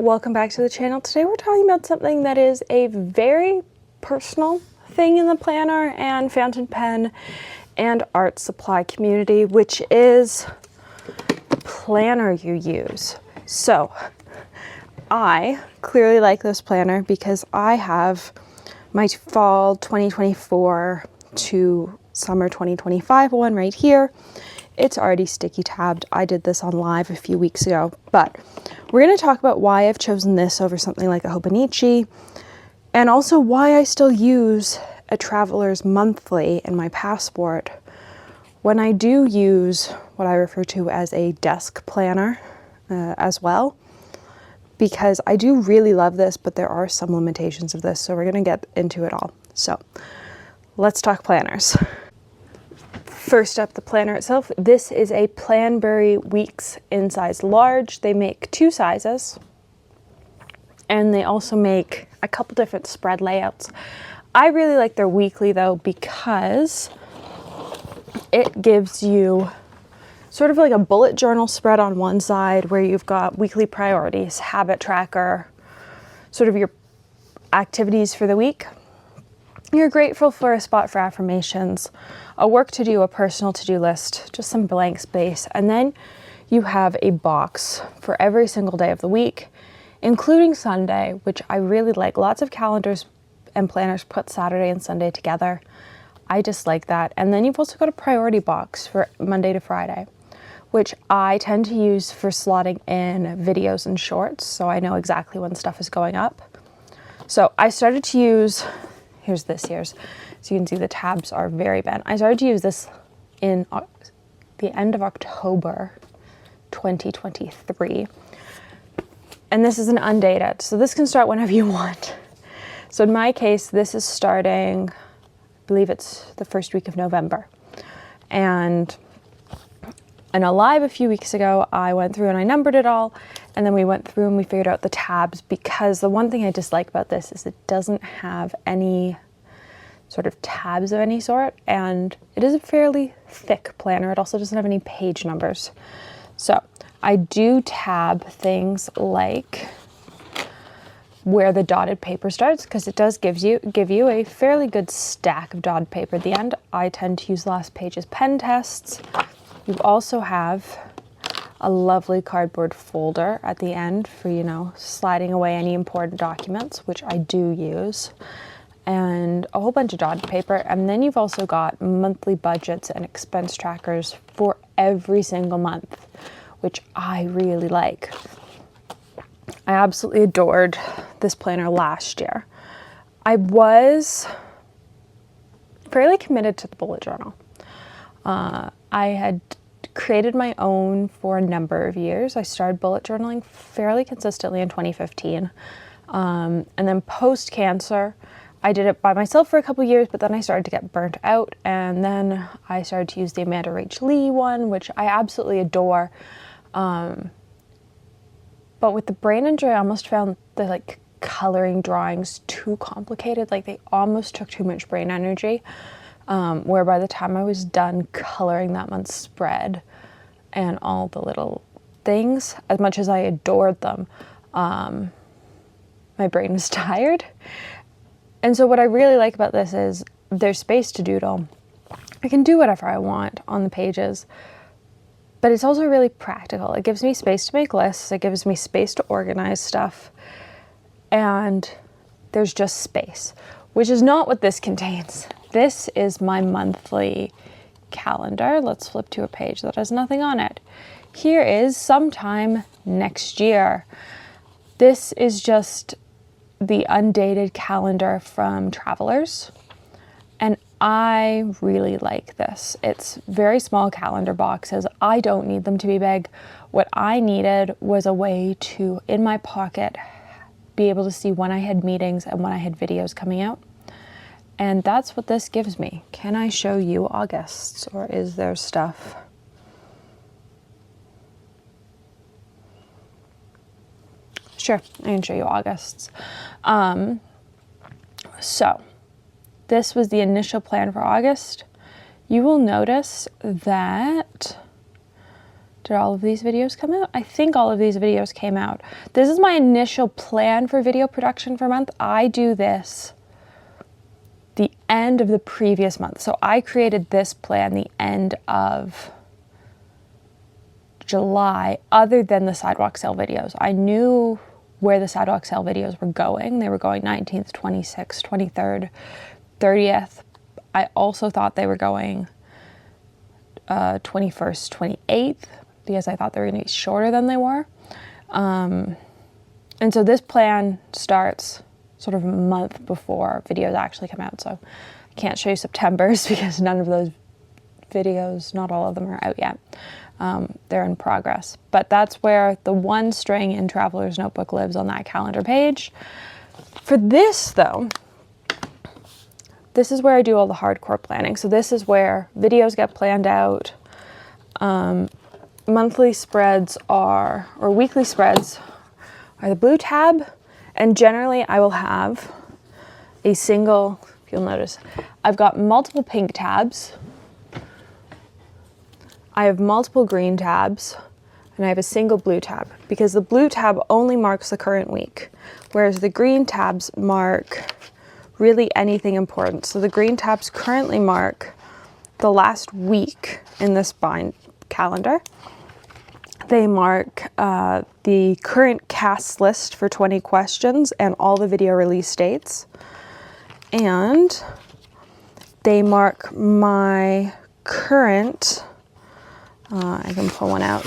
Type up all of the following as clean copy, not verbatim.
Welcome back to the channel. Today we're talking about something that is a very personal thing in the planner and fountain pen and art supply community, which is the planner you use. So I clearly like this planner because I have my fall 2024 to summer 2025 one right here. It's already sticky tabbed. I did this on live a few weeks ago, but we're going to talk about why I've chosen this over something like a Hobonichi, and also why I still use a Traveler's Monthly in my passport when I do use what I refer to as a desk planner as well, because I do really love this, but there are some limitations of this, so we're going to get into it all. So let's talk planners. First up, the planner itself. This is a Planberry Weeks in size large. They make two sizes, and they also make a couple different spread layouts. I really like their weekly though, because it gives you sort of like a bullet journal spread on one side where you've got weekly priorities, habit tracker, sort of your activities for the week. You're grateful for a spot for affirmations, a work to do, a personal to-do list, just some blank space. And then you have a box for every single day of the week, including Sunday, which I really like. Lots of calendars and planners put Saturday and Sunday together. I just like that. And then you've also got a priority box for Monday to Friday, which I tend to use for slotting in videos and shorts, so I know exactly when stuff is going up. So I started to use, here's, so you can see the tabs are very bent. I started to use this in the end of October 2023. And this is an undated, so this can start whenever you want. So in my case, this is starting, I believe it's the first week of November. And in a live a few weeks ago, I went through and I numbered it all, and then we went through and we figured out the tabs, because the one thing I dislike about this is it doesn't have any sort of tabs of any sort, and it is a fairly thick planner. It also doesn't have any page numbers. So I do tab things like where the dotted paper starts, because it does give you a fairly good stack of dotted paper at the end. I tend to use last page's pen tests. You also have a lovely cardboard folder at the end for, you know, sliding away any important documents, which I do use, and a whole bunch of dotted paper. And then you've also got monthly budgets and expense trackers for every single month, which I really like. I absolutely adored this planner last year. I was fairly committed to the bullet journal. I had created my own for a number of years. I started bullet journaling fairly consistently in 2015. And then post-cancer, I did it by myself for a couple years, but then I started to get burnt out. And then I started to use the Amanda Rach Lee one, which I absolutely adore. But with the brain injury, I almost found the coloring drawings too complicated. Like, they almost took too much brain energy. Where by the time I was done coloring that month's spread and all the little things, as much as I adored them, my brain was tired. And so what I really like about this is there's space to doodle. I can do whatever I want on the pages, but it's also really practical. It gives me space to make lists. It gives me space to organize stuff. And there's just space, which is not what this contains. This is my monthly calendar. Let's flip to a page that has nothing on it. Here is sometime next year. This is just the undated calendar from Travelers, and I really like this. It's very small calendar boxes. I don't need them to be big. What I needed was a way to, in my pocket, be able to see when I had meetings and when I had videos coming out. And that's what this gives me. Can I show you August's, or is there stuff? Sure, I can show you August's. So this was the initial plan for August. You will notice that Did all of these videos come out? I think all of these videos came out. This is my initial plan for video production for a month. I do this the end of the previous month. So I created this plan the end of July, other than the sidewalk sale videos. I knew where the sidewalk sale videos were going. They were going 19th, 26th, 23rd, 30th. I also thought they were going 21st, 28th, because I thought they were going to be shorter than they were. And so this plan starts sort of a month before videos actually come out. So I can't show you September's because none of those videos, not all of them, are out yet. They're in progress. But that's where the one string in Traveler's Notebook lives, on that calendar page. For this, though, this is where I do all the hardcore planning. So this is where videos get planned out. Monthly spreads or weekly spreads are the blue tab. And generally I will have a single, if you'll notice, I've got multiple pink tabs. I have multiple green tabs, and I have a single blue tab, because the blue tab only marks the current week, whereas the green tabs mark really anything important. So the green tabs currently mark the last week in this bind calendar. They mark the current cast list for 20 questions and all the video release dates. And they mark my current, I can pull one out.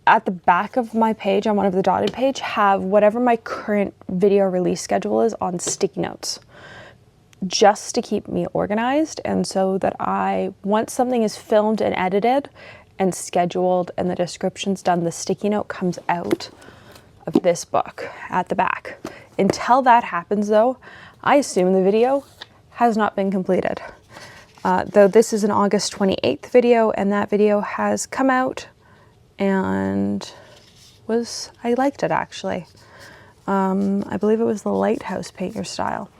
At the back of my page, on one of the dotted page, have whatever my current video release schedule is on sticky notes, just to keep me organized, and so that once something is filmed and edited and scheduled and the description's done, the sticky note comes out of this book at the back. Until that happens, though, I assume the video has not been completed. Though this is an August 28th video, and that video has come out, and I liked it actually. I believe it was the Lighthouse Paint Your Style.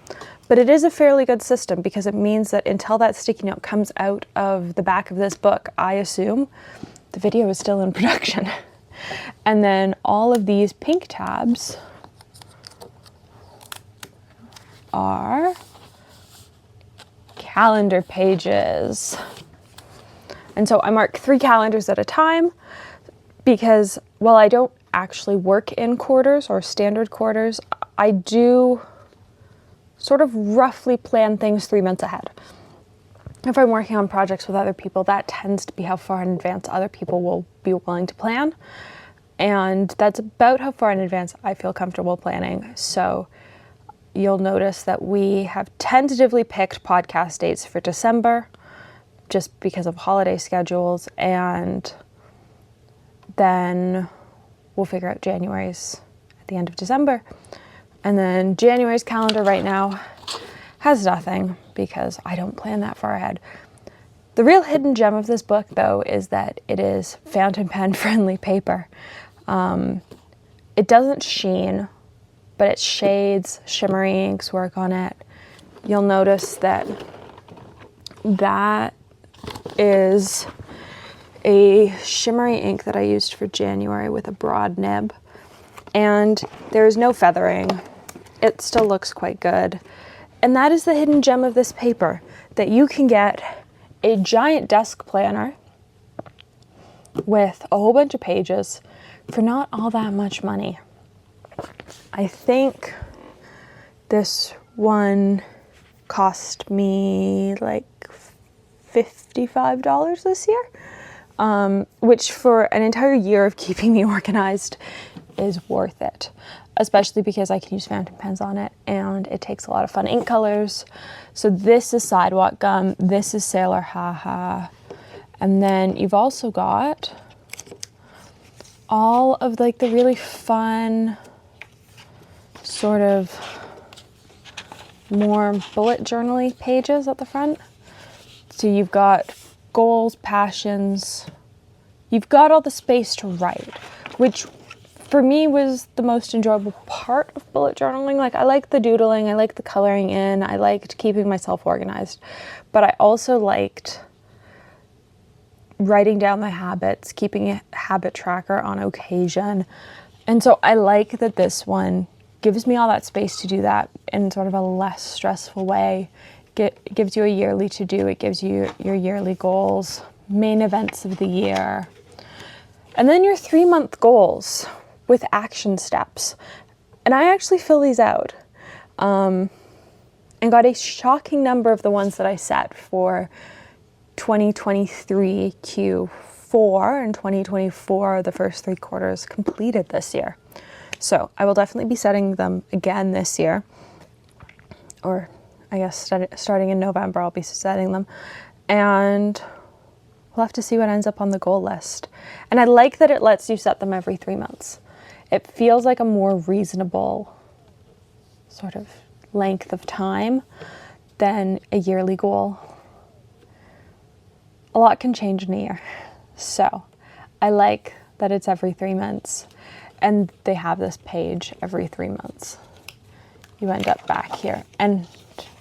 But it is a fairly good system, because it means that until that sticky note comes out of the back of this book, I assume the video is still in production. And then all of these pink tabs are calendar pages. And so I mark 3 calendars at a time, because while I don't actually work in quarters or standard quarters, I do sort of roughly plan things 3 months ahead. If I'm working on projects with other people, that tends to be how far in advance other people will be willing to plan. And that's about how far in advance I feel comfortable planning. So you'll notice that we have tentatively picked podcast dates for December, just because of holiday schedules, and then we'll figure out January's at the end of December. And then January's calendar right now has nothing, because I don't plan that far ahead. The real hidden gem of this book, though, is that it is fountain pen friendly paper. It doesn't sheen, but it shades, shimmery inks work on it. You'll notice that that is a shimmery ink that I used for January with a broad nib, and there is no feathering. It still looks quite good. And that is the hidden gem of this paper, that you can get a giant desk planner with a whole bunch of pages for not all that much money. I think this one cost me like $55 this year, which for an entire year of keeping me organized is worth it, especially because I can use fountain pens on it, and it takes a lot of fun ink colors. So this is Sidewalk Gum, this is Sailor Haha, and then you've also got all of like the really fun sort of more bullet journal-y pages at the front. So you've got goals, passions, you've got all the space to write, which for me was the most enjoyable part of bullet journaling. Like, I like the doodling, I like the coloring in, I liked keeping myself organized, but I also liked writing down my habits, keeping a habit tracker on occasion. And so I like that this one gives me all that space to do that in sort of a less stressful way. It gives you a yearly to-do, it gives you your yearly goals, main events of the year, and then your 3-month goals with action steps. And I actually fill these out and got a shocking number of the ones that I set for 2023 Q4 and 2024, the first 3 quarters completed this year. So I will definitely be setting them again this year, or I guess starting in November, I'll be setting them, and we'll have to see what ends up on the goal list. And I like that it lets you set them every 3 months. It feels like a more reasonable sort of length of time than a yearly goal. A lot can change in a year. So I like that it's every 3 months, and they have this page every 3 months. You end up back here. And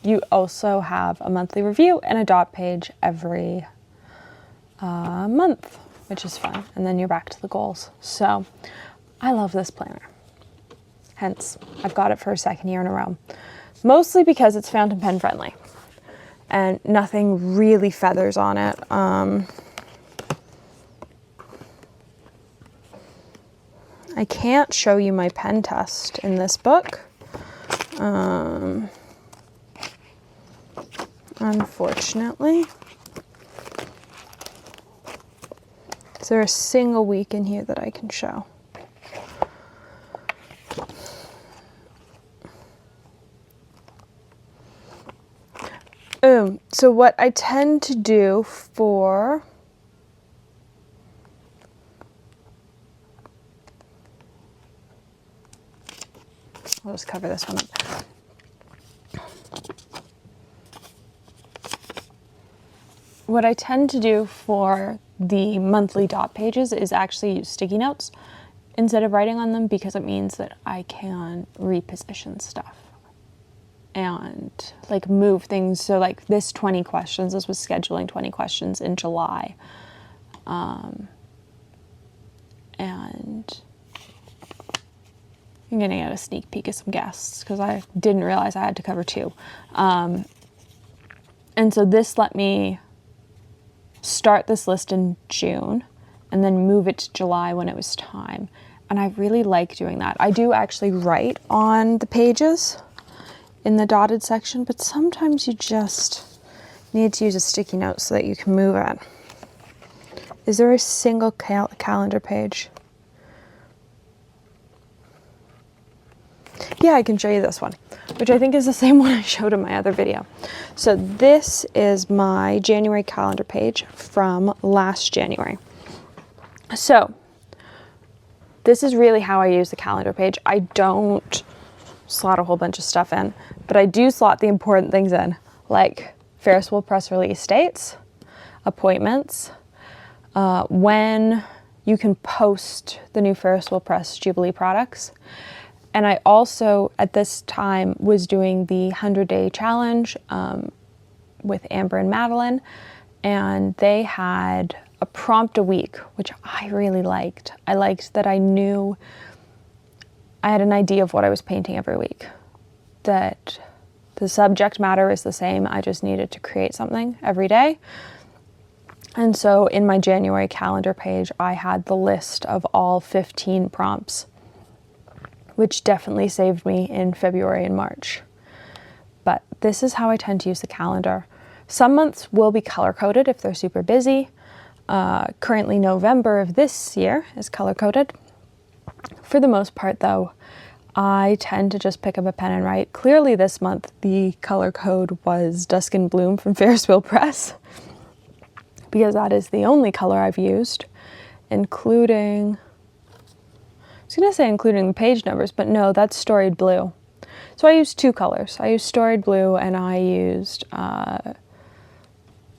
you also have a monthly review and a dot page every month, which is fun. And then you're back to the goals. So I love this planner. Hence, I've got it for a 2nd year in a row. Mostly because it's fountain pen friendly and nothing really feathers on it. I can't show you my pen test in this book. Unfortunately. Is there a single week in here that I can show? So what I tend to do for I'll just cover this one up. What I tend to do for the monthly dot pages is actually use sticky notes instead of writing on them, because it means that I can reposition stuff and like move things. So like this 20 questions, this was scheduling 20 questions in July. And I'm getting out a sneak peek of some guests because I didn't realize I had to cover 2. And so this let me start this list in June and then move it to July when it was time. And I really like doing that. I do actually write on the pages in the dotted section, but sometimes you just need to use a sticky note so that you can move it. Is there a single calendar page? Yeah, I can show you this one, which I think is the same one I showed in my other video. So this is my January calendar page from last January. So this is really how I use the calendar page. I don't slot a whole bunch of stuff in, but I do slot the important things in, like Ferris wheel press release dates, appointments, when you can post the new Ferris wheel press Jubilee products. And I also, at this time, was doing the 100-day challenge with Amber and Madeline, and they had a prompt a week, which I really liked. I liked that I knew I had an idea of what I was painting every week, that the subject matter is the same, I just needed to create something every day. And so in my January calendar page, I had the list of all 15 prompts, which definitely saved me in February and March. But this is how I tend to use the calendar. Some months will be color-coded if they're super busy. Currently November of this year is color-coded. For the most part though, I tend to just pick up a pen and write. Clearly this month the color code was Dusk and Bloom from Ferris Wheel Press, because that is the only color I've used, including, I was gonna say including the page numbers, but no, that's Storied Blue. So I used 2 colors. I used Storied Blue and I used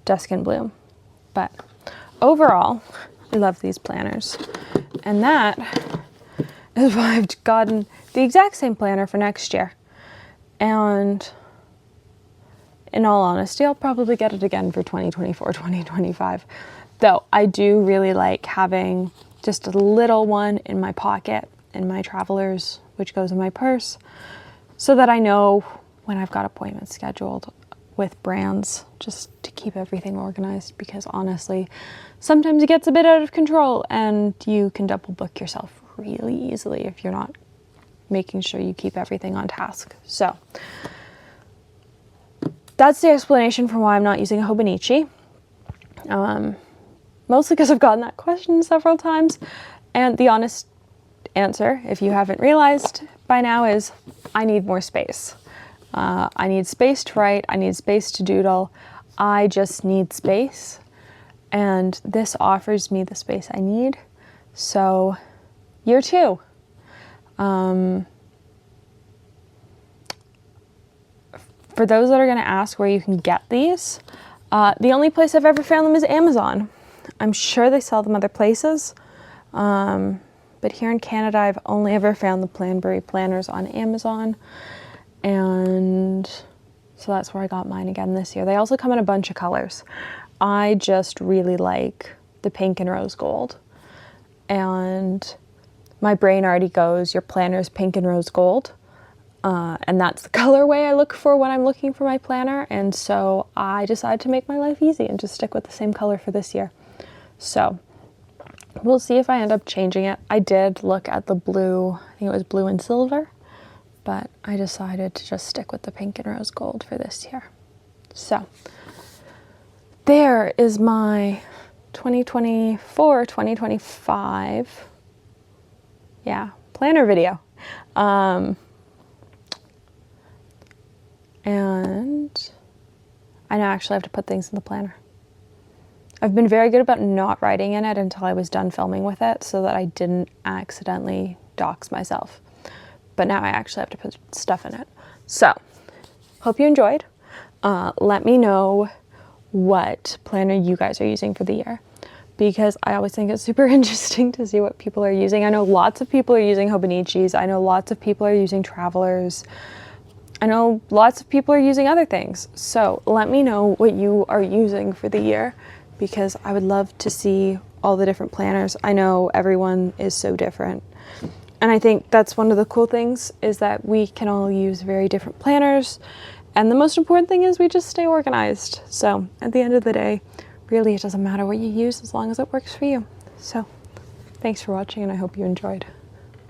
Dusk and Bloom. But overall, I love these planners. And that is why I've gotten the exact same planner for next year. And in all honesty, I'll probably get it again for 2024, 2025. Though I do really like having just a little one in my pocket in my travelers, which goes in my purse, so that I know when I've got appointments scheduled with brands, just to keep everything organized, because honestly, sometimes it gets a bit out of control and you can double book yourself really easily if you're not making sure you keep everything on task. So that's the explanation for why I'm not using a Hobonichi. Mostly because I've gotten that question several times, and the honest answer, if you haven't realized by now, is I need more space. I need space to write, I need space to doodle, I just need space, and this offers me the space I need. So, year 2. For those that are going to ask where you can get these, the only place I've ever found them is Amazon. I'm sure they sell them other places, but here in Canada I've only ever found the Planberry planners on Amazon, and so that's where I got mine again this year. They also come in a bunch of colors. I just really like the pink and rose gold, and my brain already goes, your planner's pink and rose gold. And that's the colorway I look for when I'm looking for my planner, and so I decided to make my life easy and just stick with the same color for this year. So we'll see if I end up changing it. I did look at the blue, I think it was blue and silver, but I decided to just stick with the pink and rose gold for this year. So there is my 2024, 2025, planner video. And I now actually have to put things in the planner. I've been very good about not writing in it until I was done filming with it so that I didn't accidentally dox myself. But now I actually have to put stuff in it. So, hope you enjoyed. Let me know what planner you guys are using for the year, because I always think it's super interesting to see what people are using. I know lots of people are using Hobonichis. I know lots of people are using Travelers. I know lots of people are using other things. So let me know what you are using for the year, because I would love to see all the different planners. I know everyone is so different. And I think that's one of the cool things, is that we can all use very different planners. And the most important thing is we just stay organized. So at the end of the day, really it doesn't matter what you use as long as it works for you. So thanks for watching, and I hope you enjoyed.